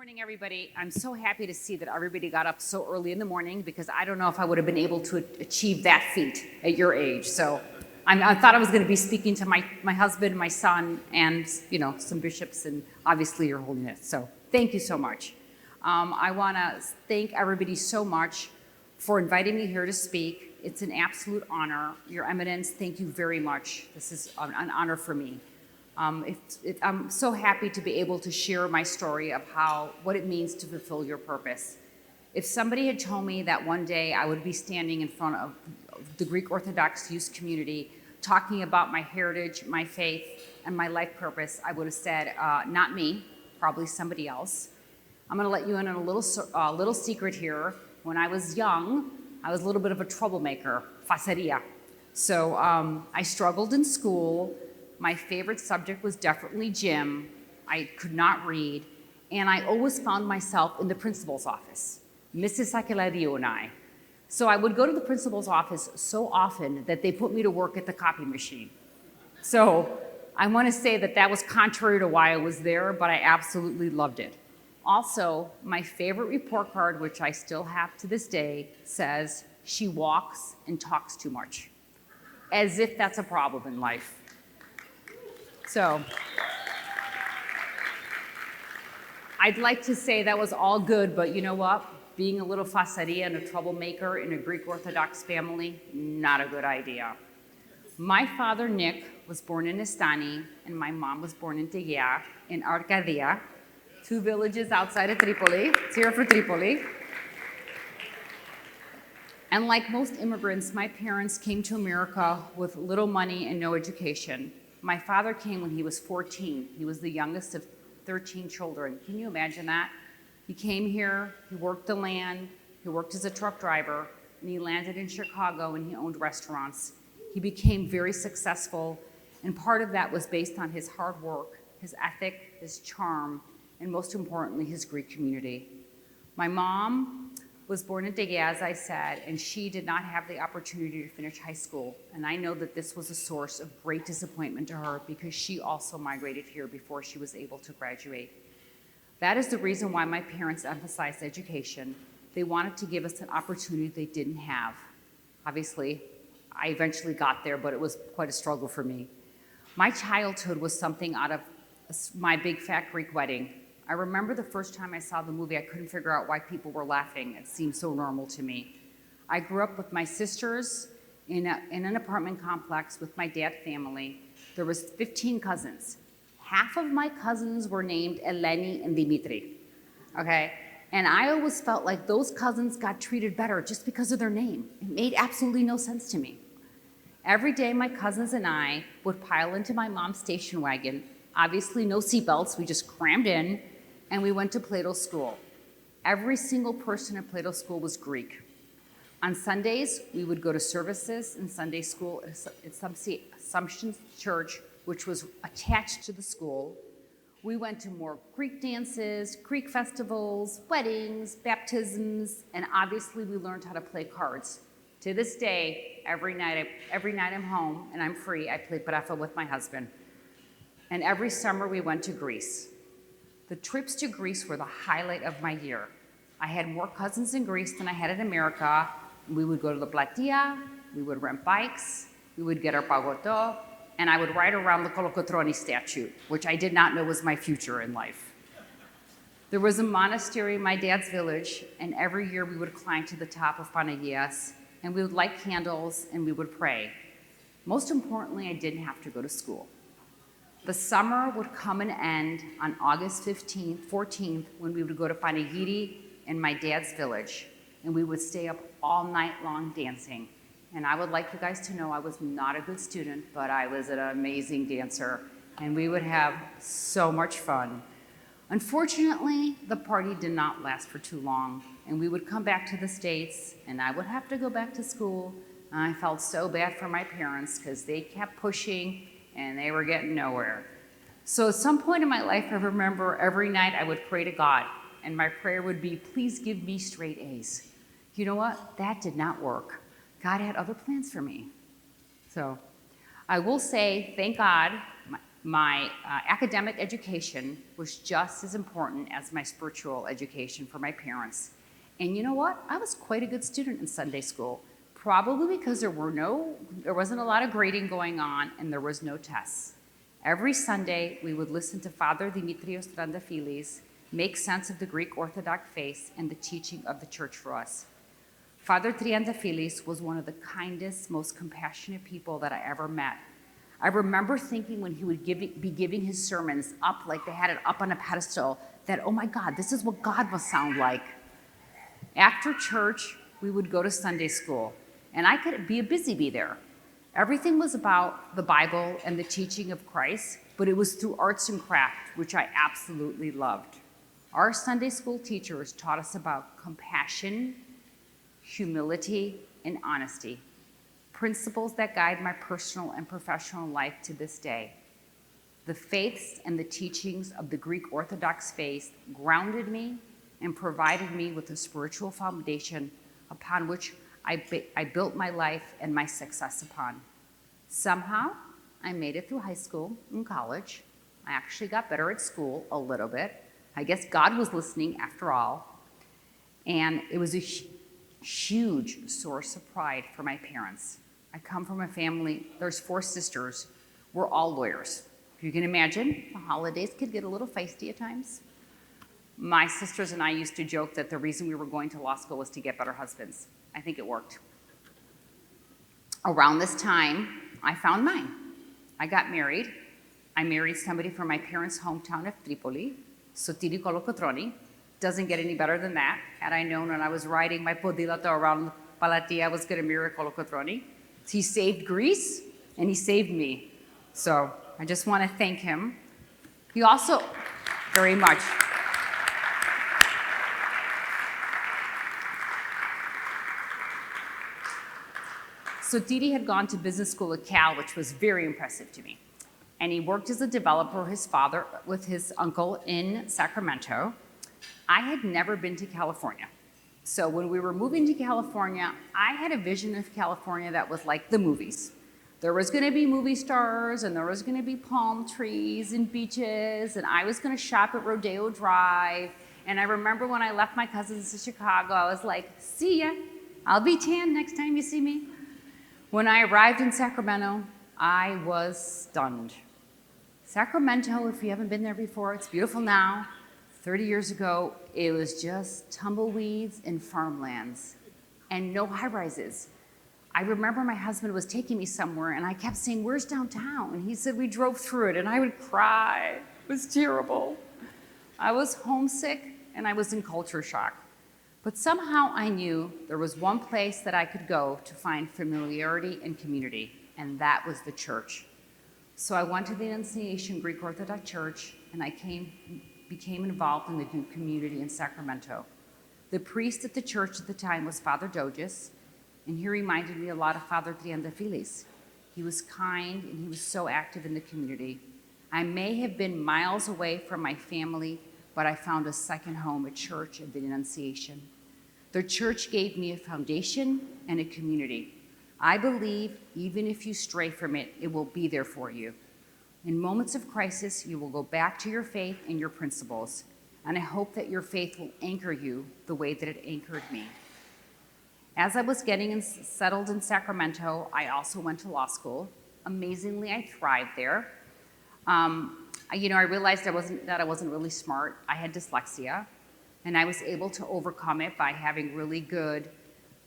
morning, everybody. I'm so happy to see that everybody got up so early in the morning because I don't know if I would have been able to achieve that feat at your age. So I thought I was going to be speaking to my husband, my son, and some bishops, and obviously Your Holiness. So thank you so much. I want to thank everybody so much for inviting me here to speak. It's an absolute honor. Your Eminence, thank you very much. This is an honor for me. I'm so happy to be able to share my story of what it means to fulfill your purpose. If somebody had told me that one day I would be standing in front of the Greek Orthodox youth community talking about my heritage, my faith, and my life purpose, I would have said, not me, probably somebody else. I'm going to let you in on a little secret here. When I was young, I was a little bit of a troublemaker, faceria. So I struggled in school. My favorite subject was definitely gym. I could not read. And I always found myself in the principal's office, Mrs. Sakelario and I. So I would go to the principal's office so often that they put me to work at the copy machine. So I want to say that was contrary to why I was there, but I absolutely loved it. Also, my favorite report card, which I still have to this day, says, "She walks and talks too much," as if that's a problem in life. So I'd like to say that was all good, but you know what? Being a little faceria and a troublemaker in a Greek Orthodox family, not a good idea. My father, Nick, was born in Estani, and my mom was born in Tegea, in Arcadia, 2 villages outside of Tripoli. It's here for Tripoli. And like most immigrants, my parents came to America with little money and no education. My father came when he was 14. He was the youngest of 13 children. Can you imagine that? He came here, he worked the land, he worked as a truck driver, and he landed in Chicago and he owned restaurants. He became very successful, and part of that was based on his hard work, his ethic, his charm, and most importantly, his Greek community. My mom was born in Tegea, as I said, and she did not have the opportunity to finish high school. And I know that this was a source of great disappointment to her because she also migrated here before she was able to graduate. That is the reason why my parents emphasized education. They wanted to give us an opportunity they didn't have. Obviously, I eventually got there, but it was quite a struggle for me. My childhood was something out of my big fat Greek wedding. I remember the first time I saw the movie, I couldn't figure out why people were laughing. It seemed so normal to me. I grew up with my sisters in an apartment complex with my dad's family. There was 15 cousins. Half of my cousins were named Eleni and Dimitri, okay? And I always felt like those cousins got treated better just because of their name. It made absolutely no sense to me. Every day, my cousins and I would pile into my mom's station wagon. Obviously, no seatbelts, we just crammed in, and we went to Plato School. Every single person at Plato School was Greek. On Sundays, we would go to services in Sunday school at Assumption Church, which was attached to the school. We went to more Greek dances, Greek festivals, weddings, baptisms, and obviously we learned how to play cards. To this day, every night I'm home and I'm free, I play brefa with my husband. And every summer we went to Greece. The trips to Greece were the highlight of my year. I had more cousins in Greece than I had in America. We would go to the Platia, we would rent bikes, we would get our pagoto, and I would ride around the Kolokotronis statue, which I did not know was my future in life. There was a monastery in my dad's village, and every year we would climb to the top of Panagias, and we would light candles, and we would pray. Most importantly, I didn't have to go to school. The summer would come and end on August 14th, when we would go to Panagiri in my dad's village, and we would stay up all night long dancing. And I would like you guys to know I was not a good student, but I was an amazing dancer, and we would have so much fun. Unfortunately, the party did not last for too long, and we would come back to the States, and I would have to go back to school. And I felt so bad for my parents because they kept pushing, and they were getting nowhere. So at some point in my life, I remember every night I would pray to God, and my prayer would be, please give me straight A's. You know what? That did not work. God had other plans for me. So I will say, thank God, My academic education was just as important as my spiritual education for my parents. And you know what? I was quite a good student in Sunday school, probably because there wasn't a lot of grading going on and there was no tests. Every Sunday, we would listen to Father Dimitrios Trandafilis make sense of the Greek Orthodox faith and the teaching of the church for us. Father Triandafilis was one of the kindest, most compassionate people that I ever met. I remember thinking when he would be giving his sermons up, like they had it up on a pedestal, that, oh my God, this is what God must sound like. After church, we would go to Sunday school, and I could be a busy bee there. Everything was about the Bible and the teaching of Christ, but it was through arts and craft, which I absolutely loved. Our Sunday school teachers taught us about compassion, humility, and honesty, principles that guide my personal and professional life to this day. The faiths and the teachings of the Greek Orthodox faith grounded me and provided me with a spiritual foundation upon which I built my life and my success upon. Somehow, I made it through high school and college. I actually got better at school a little bit. I guess God was listening after all. And it was a huge source of pride for my parents. I come from a family, there's 4 sisters. We're all lawyers. If you can imagine, the holidays could get a little feisty at times. My sisters and I used to joke that the reason we were going to law school was to get better husbands. I think it worked. Around this time, I found mine. I got married. I married somebody from my parents' hometown of Tripoli, Matina Kolokotronis. Doesn't get any better than that. Had I known when I was riding my podilato around Palati, I was going to marry Kolokotronis. He saved Greece, and he saved me. So I just want to thank him. He also, very much. So Didi had gone to business school at Cal, which was very impressive to me. And he worked as a developer, his father, with his uncle in Sacramento. I had never been to California. So when we were moving to California, I had a vision of California that was like the movies. There was going to be movie stars, and there was going to be palm trees and beaches, and I was going to shop at Rodeo Drive. And I remember when I left my cousins to Chicago, I was like, see ya. I'll be tan next time you see me. When I arrived in Sacramento, I was stunned. Sacramento, if you haven't been there before, it's beautiful now. 30 years ago, it was just tumbleweeds and farmlands and no high-rises. I remember my husband was taking me somewhere and I kept saying, where's downtown? And he said, we drove through it, and I would cry. It was terrible. I was homesick and I was in culture shock. But somehow I knew there was one place that I could go to find familiarity and community, and that was the church. So I went to the Annunciation Greek Orthodox Church, and I became involved in the community in Sacramento. The priest at the church at the time was Father Doges, and he reminded me a lot of Father Triandafilis. He was kind, and he was so active in the community. I may have been miles away from my family, but I found a second home at Church of the Annunciation. The church gave me a foundation and a community. I believe even if you stray from it, it will be there for you. In moments of crisis, you will go back to your faith and your principles, and I hope that your faith will anchor you the way that it anchored me. As I was getting settled in Sacramento, I also went to law school. Amazingly, I thrived there. I realized that I wasn't really smart. I had dyslexia, and I was able to overcome it by having really good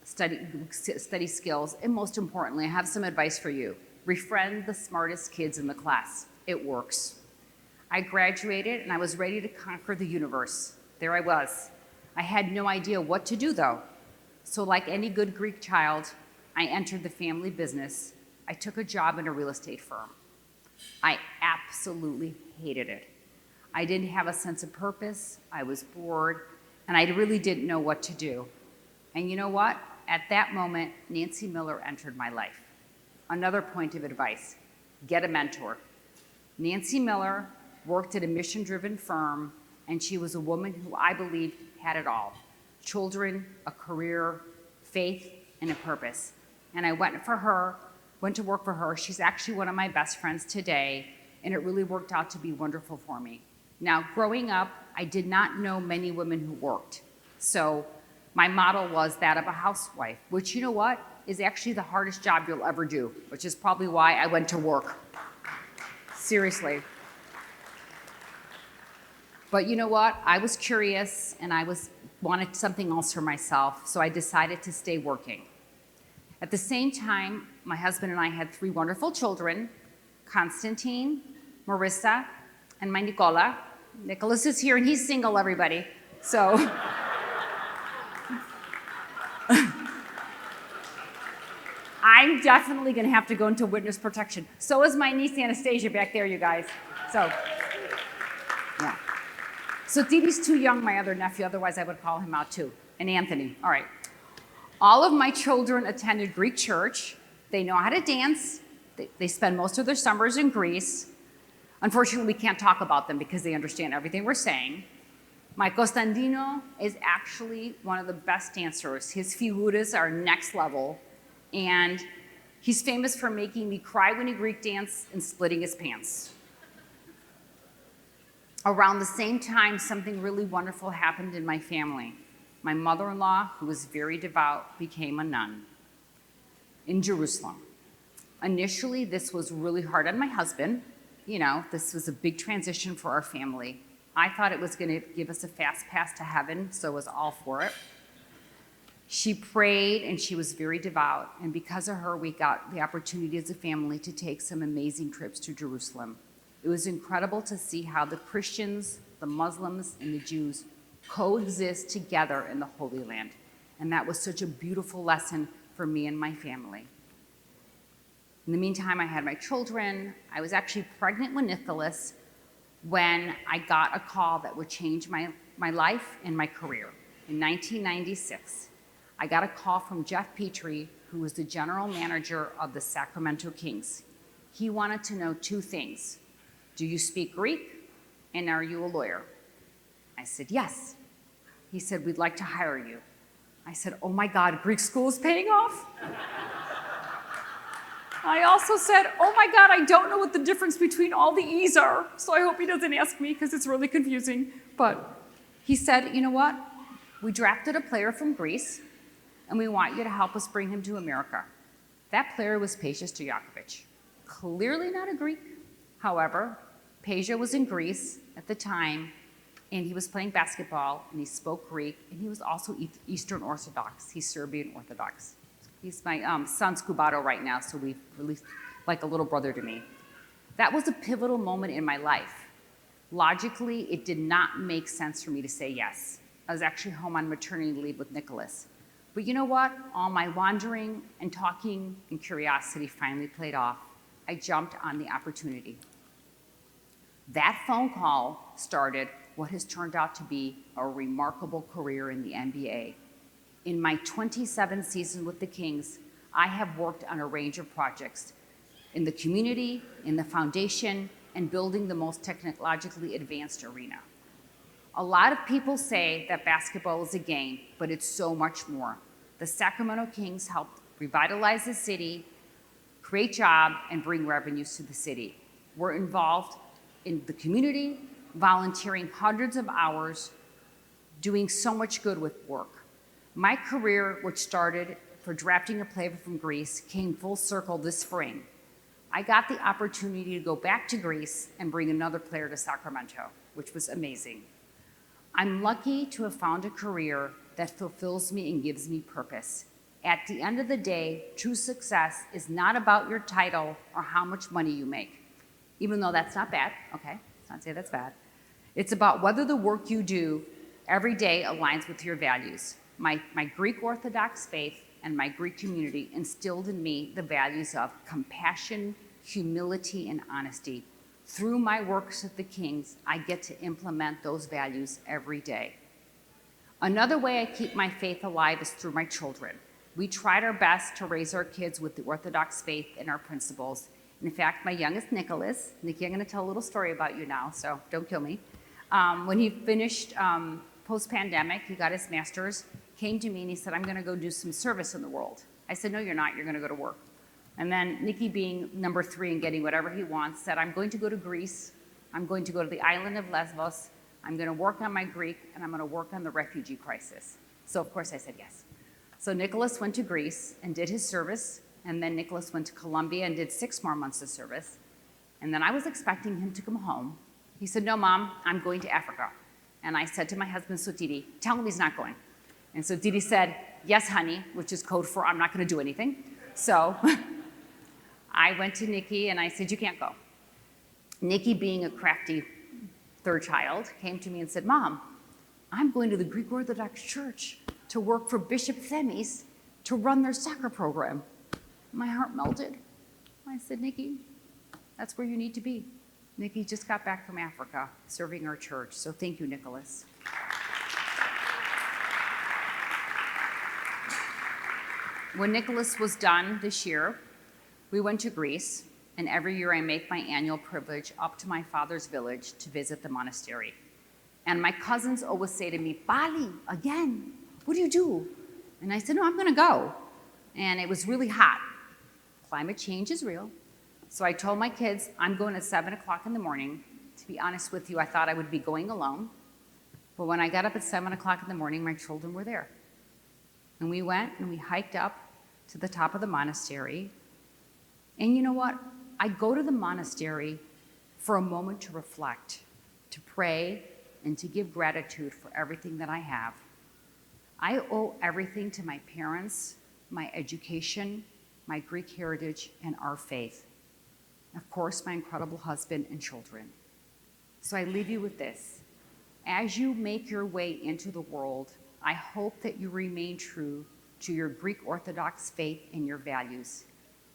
study skills. And most importantly, I have some advice for you. Befriend the smartest kids in the class. It works. I graduated, and I was ready to conquer the universe. There I was. I had no idea what to do, though. So like any good Greek child, I entered the family business. I took a job in a real estate firm. I absolutely hated it. I didn't have a sense of purpose, I was bored, and I really didn't know what to do. And you know what? At that moment, Nancy Miller entered my life. Another point of advice, get a mentor. Nancy Miller worked at a mission-driven firm, and she was a woman who I believed had it all. Children, a career, faith, and a purpose. And I went to work for her. She's actually one of my best friends today. and it really worked out to be wonderful for me. Now, growing up, I did not know many women who worked. So my model was that of a housewife, which, you know what, is actually the hardest job you'll ever do, which is probably why I went to work. Seriously. But you know what? I was curious and wanted something else for myself, so I decided to stay working. At the same time, my husband and I had 3 wonderful children, Constantine, Marissa, and my Nicola. Nicholas is here and he's single, everybody. So I'm definitely gonna have to go into witness protection. So is my niece Anastasia back there, you guys. So, yeah. So Dee too young, my other nephew, otherwise I would call him out too. And Anthony, all right. All of my children attended Greek church. They know how to dance. They spend most of their summers in Greece. Unfortunately, we can't talk about them because they understand everything we're saying. My Costandino is actually one of the best dancers. His figuras are next level, and he's famous for making me cry when he Greek dance and splitting his pants. Around the same time, something really wonderful happened in my family. My mother-in-law, who was very devout, became a nun in Jerusalem. Initially, this was really hard on my husband. You know, this was a big transition for our family. I thought it was going to give us a fast pass to heaven, so I was all for it. She prayed and she was very devout, and because of her, we got the opportunity as a family to take some amazing trips to Jerusalem. It was incredible to see how the Christians, the Muslims, and the Jews coexist together in the Holy Land. And that was such a beautiful lesson for me and my family. In the meantime, I had my children. I was actually pregnant with Nicholas when I got a call that would change my life and my career. In 1996, I got a call from Jeff Petrie, who was the general manager of the Sacramento Kings. He wanted to know 2 things. Do you speak Greek? And are you a lawyer? I said, yes. He said, we'd like to hire you. I said, oh my God, Greek school is paying off? I also said, oh my God, I don't know what the difference between all the E's are, so I hope he doesn't ask me because it's really confusing. But he said, you know what? We drafted a player from Greece, and we want you to help us bring him to America. That player was Peja Stojakovic. Clearly not a Greek. However, Peja was in Greece at the time, and he was playing basketball, and he spoke Greek, and he was also Eastern Orthodox. He's Serbian Orthodox. He's my son's Cubato right now, so we've really like a little brother to me. That was a pivotal moment in my life. Logically, it did not make sense for me to say yes. I was actually home on maternity leave with Nicholas. But you know what? All my wandering and talking and curiosity finally played off. I jumped on the opportunity. That phone call started what has turned out to be a remarkable career in the NBA. In my 27th season with the Kings, I have worked on a range of projects in the community, in the foundation, and building the most technologically advanced arena. A lot of people say that basketball is a game, but it's so much more. The Sacramento Kings helped revitalize the city, create jobs, and bring revenues to the city. We're involved in the community, volunteering hundreds of hours, doing so much good with work. My career, which started for drafting a player from Greece, came full circle this spring. I got the opportunity to go back to Greece and bring another player to Sacramento, which was amazing. I'm lucky to have found a career that fulfills me and gives me purpose. At the end of the day, true success is not about your title or how much money you make, even though that's not bad, okay? Let's not say that's bad. It's about whether the work you do every day aligns with your values. My Greek Orthodox faith and my Greek community instilled in me the values of compassion, humility, and honesty. Through my works at the Kings, I get to implement those values every day. Another way I keep my faith alive is through my children. We tried our best to raise our kids with the Orthodox faith and our principles. In fact, my youngest, Nicholas, Nikki, I'm going to tell a little story about you now, so don't kill me. When he finished post-pandemic, he got his master's, came to me and he said, I'm going to go do some service in the world. I said, no, you're not. You're going to go to work. And then Nikki, being number 3 and getting whatever he wants, said, I'm going to go to Greece. I'm going to go to the island of Lesbos. I'm going to work on my Greek, and I'm going to work on the refugee crisis. So, of course, I said yes. So Nicholas went to Greece and did his service, and then Nicholas went to Colombia and did 6 more months of service. And then I was expecting him to come home. He said, no, Mom, I'm going to Africa. And I said to my husband, so Didi, tell him he's not going. And so Didi said, yes, honey, which is code for I'm not going to do anything. So I went to Nikki and I said, you can't go. Nikki, being a crafty 3rd child, came to me and said, Mom, I'm going to the Greek Orthodox Church to work for Bishop Themis to run their soccer program. My heart melted. I said, Nikki, that's where you need to be. Nikki just got back from Africa serving our church, so thank you, Nicholas. When Nicholas was done this year, we went to Greece, and every year I make my annual pilgrimage up to my father's village to visit the monastery. And my cousins always say to me, Bali, again, what do you do? And I said, no, I'm gonna go. And it was really hot. Climate change is real. So I told my kids, I'm going at 7 o'clock in the morning. To be honest with you, I thought I would be going alone. But when I got up at 7 o'clock in the morning, my children were there. And we went and we hiked up to the top of the monastery. And you know what? I go to the monastery for a moment to reflect, to pray, and to give gratitude for everything that I have. I owe everything to my parents, my education, my Greek heritage, and our faith. Of course, my incredible husband and children. So I leave you with this. As you make your way into the world, I hope that you remain true to your Greek Orthodox faith and your values.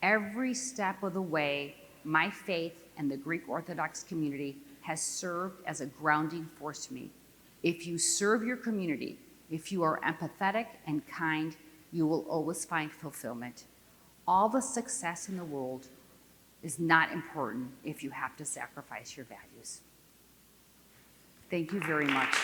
Every step of the way, my faith and the Greek Orthodox community has served as a grounding force to me. If you serve your community, if you are empathetic and kind, you will always find fulfillment. All the success in the world is not important if you have to sacrifice your values. Thank you very much.